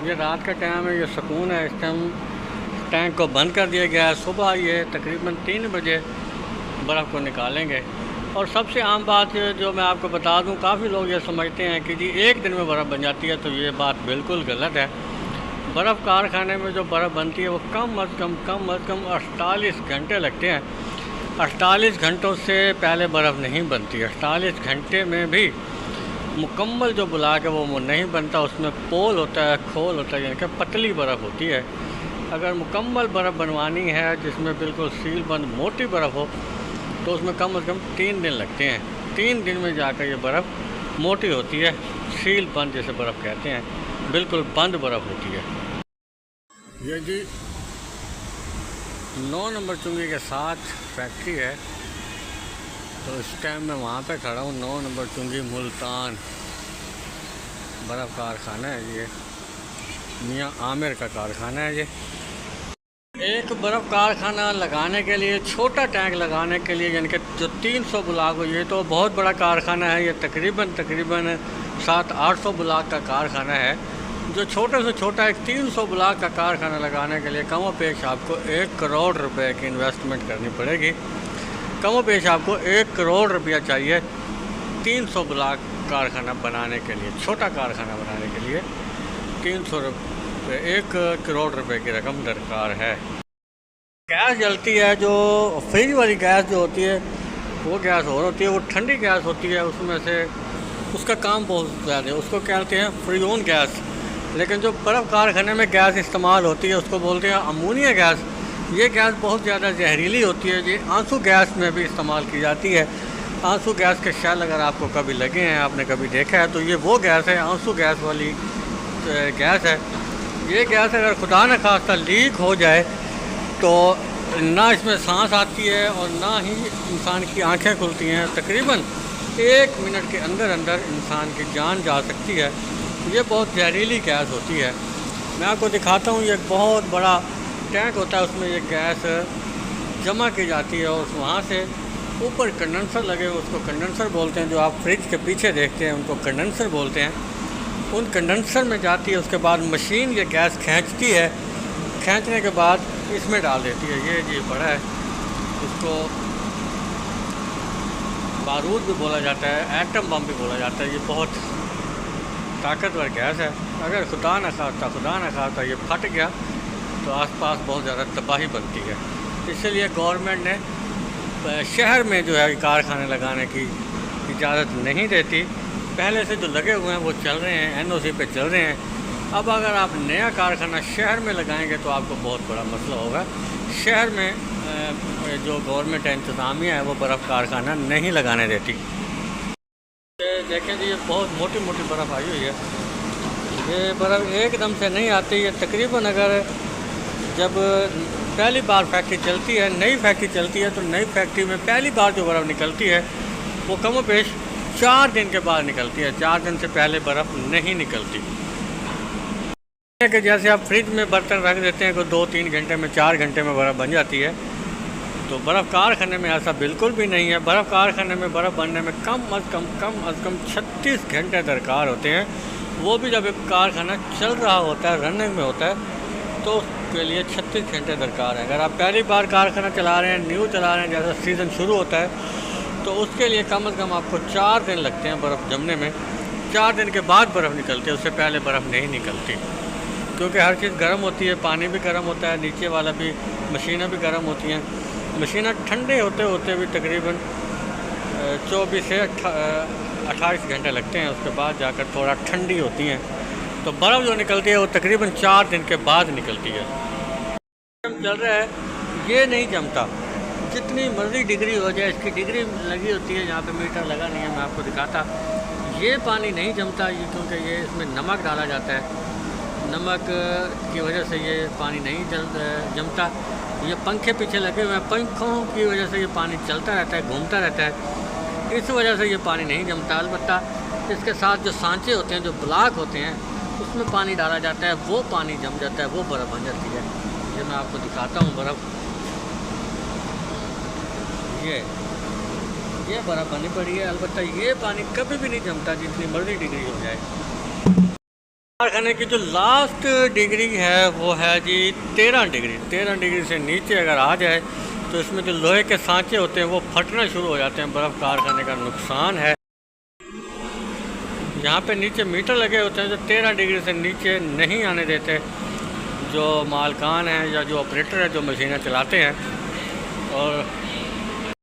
ये रात का टाइम है, ये सुकून है। इस टाइम टैंक को बंद कर दिया गया है। सुबह ये तकरीबन 3 बजे बर्फ़ को निकालेंगे। और सबसे आम बात जो मैं आपको बता दूं, काफ़ी लोग ये समझते हैं कि जी एक दिन में बर्फ़ बन जाती है, तो ये बात बिल्कुल गलत है। बर्फ़ कारखाने में जो बर्फ़ बनती है वो कम अज़ कम 48 घंटे लगते हैं। 48 घंटों से पहले बर्फ़ नहीं बनती। 48 घंटे में भी मुकम्मल जो ब्लॉक है वो नहीं बनता। उसमें पोल होता है, खोल होता है, यानी कि पतली बर्फ़ होती है। अगर मुकम्मल बर्फ़ बनवानी है जिसमें बिल्कुल सील बंद मोटी बर्फ़ हो, तो उसमें कम से कम 3 दिन लगते हैं। 3 दिन में जाकर ये बर्फ़ मोटी होती है, सील बंद जैसे बर्फ़ कहते हैं, बिल्कुल बंद बर्फ़ होती है। ये जी 9 नंबर चुंगी के साथ फैक्ट्री है। तो इस टाइम मैं वहाँ पे खड़ा हूँ। 9 नंबर चुंगी मुल्तान बर्फ़ कारखाना है। ये मियाँ आमिर का कारखाना है। ये एक बर्फ़ कारखाना लगाने के लिए, छोटा टैंक लगाने के लिए, यानी कि जो 300 ब्लॉक हो, ये तो बहुत बड़ा कारखाना है। ये तकरीबन 700-800 ब्लॉक का कारखाना है। जो छोटे से छोटा एक 300 ब्लॉक का कारखाना लगाने के लिए कम पेश आपको 1 करोड़ रुपए की इन्वेस्टमेंट करनी पड़ेगी। कम पेश आपको 1 करोड़ रुपया चाहिए 300 ब्लॉक कारखाना बनाने के लिए। छोटा कारखाना बनाने के लिए 300 रुपये, 1 करोड़ रुपए की रकम दरकार है। गैस जलती है, जो फ्रिज वाली गैस जो होती है वो गैस और होती है, वो ठंडी गैस होती है। उसमें से उसका काम बहुत ज़्यादा है, उसको कहते हैं फ्रीज़न गैस। लेकिन जो बर्फ़ कारखाने में गैस इस्तेमाल होती है उसको बोलते हैं अमोनिया गैस। ये गैस बहुत ज़्यादा जहरीली होती है। ये आंसू गैस में भी इस्तेमाल की जाती है। आंसू गैस के शेल अगर आपको कभी लगे हैं, आपने कभी देखा है, तो ये वो गैस है, आंसू गैस वाली गैस है। ये गैस अगर खुदा न खास्ता लीक हो जाए तो ना इसमें सांस आती है और ना ही इंसान की आंखें खुलती हैं। तकरीबन 1 मिनट के अंदर अंदर इंसान की जान जा सकती है। ये बहुत जहरीली गैस होती है। मैं आपको दिखाता हूँ। ये एक बहुत बड़ा टैंक होता है, उसमें ये गैस जमा की जाती है और वहाँ से ऊपर कंडेंसर लगे हुए, उसको कंडेंसर बोलते हैं। जो आप फ्रिज के पीछे देखते हैं उनको कंडेंसर बोलते हैं। उन कंडेंसर में जाती है, उसके बाद मशीन ये गैस खींचती है। खींचने के बाद इसमें डाल देती है। ये जी बड़ा है, इसको बारूद भी बोला जाता है, एटम बम भी बोला जाता है। ये बहुत ताकतवर गैस है। अगर खुदा न खास्ता ये फट गया तो आसपास बहुत ज़्यादा तबाही बनती है। इसलिए गवर्नमेंट ने शहर में जो है कारखाने लगाने की इजाज़त नहीं देती। पहले से जो लगे हुए हैं वो चल रहे हैं, NOC पे चल रहे हैं। अब अगर आप नया कारखाना शहर में लगाएंगे तो आपको बहुत बड़ा मसला होगा। शहर में जो गवर्नमेंट इंतज़ामिया है वो बर्फ़ कारखाना नहीं लगाने देती। देखें जी, ये बहुत मोटी मोटी बर्फ़ आई हुई है। ये बर्फ़ एकदम से नहीं आती है। तकरीबन अगर जब पहली बार फैक्ट्री चलती है, नई फैक्ट्री चलती है, तो नई फैक्ट्री में पहली बार जो बर्फ़ निकलती है वो कम पेश 4 दिन के बाद निकलती है। 4 दिन से पहले बर्फ़ नहीं निकलती। कि जैसे आप फ्रिज में बर्तन रख देते हैं, कोई 2-3 घंटे में, 4 घंटे में बर्फ़ बन जाती है, तो बर्फ़ कारखाने में ऐसा बिल्कुल भी नहीं है। बर्फ़ कारखाने में बर्फ़ बनने में कम अज़ कम 36 घंटे दरकार होते हैं। वो भी जब एक कारखाना चल रहा होता है, रनिंग में होता है, तो उसके लिए 36 घंटे दरकार है। अगर आप पहली बार कारखाना चला रहे हैं, न्यू चला रहे हैं, जैसा सीज़न शुरू होता है, तो उसके लिए कम से कम आपको 4 दिन लगते हैं बर्फ़ जमने में। 4 दिन के बाद बर्फ़ निकलती है, उससे पहले बर्फ़ नहीं निकलती। क्योंकि हर चीज़ गर्म होती है, पानी भी गर्म होता है, नीचे वाला भी, मशीनें भी गर्म होती हैं। मशीनें ठंडे होते होते भी तकरीबन 24 से 28 घंटे लगते हैं। उसके बाद जाकर थोड़ा ठंडी होती हैं। तो बर्फ़ जो निकलती है वो तकरीबन 4 दिन के बाद निकलती है। चल रहा है, ये नहीं जमता। जितनी मर्ज़ी डिग्री हो जाए, इसकी डिग्री लगी होती है, यहाँ पे मीटर लगा नहीं है, मैं आपको दिखाता। ये पानी नहीं जमता, ये क्योंकि ये इसमें नमक डाला जाता है। नमक की वजह से ये पानी नहीं जमता। ये पंखे पीछे लगे हुए हैं, पंखों की वजह से ये पानी चलता रहता है, घूमता रहता है। इस वजह से ये पानी नहीं जमता। अलबत्ता इसके साथ जो सांचे होते हैं, जो ब्लॉक होते हैं, उसमें पानी डाला जाता है, वो पानी जम जाता है, वो बर्फ़ बन जाती है। ये मैं आपको दिखाता हूँ बर्फ़। ये बर्फ़ बनी पड़ी है। अलबत्ता ये पानी कभी भी नहीं जमता, जितनी मर्ज़ी डिग्री हो जाए। कारखाने की जो लास्ट डिग्री है वो है जी 13 डिग्री। 13 डिग्री से नीचे अगर आ जाए तो इसमें जो लोहे के सांचे होते हैं वो फटना शुरू हो जाते हैं। बर्फ़ कारखाने का नुकसान है। यहाँ पे नीचे मीटर लगे होते हैं जो 13 डिग्री से नीचे नहीं आने देते, जो मालकान हैं या जो ऑपरेटर है जो मशीनें चलाते हैं। और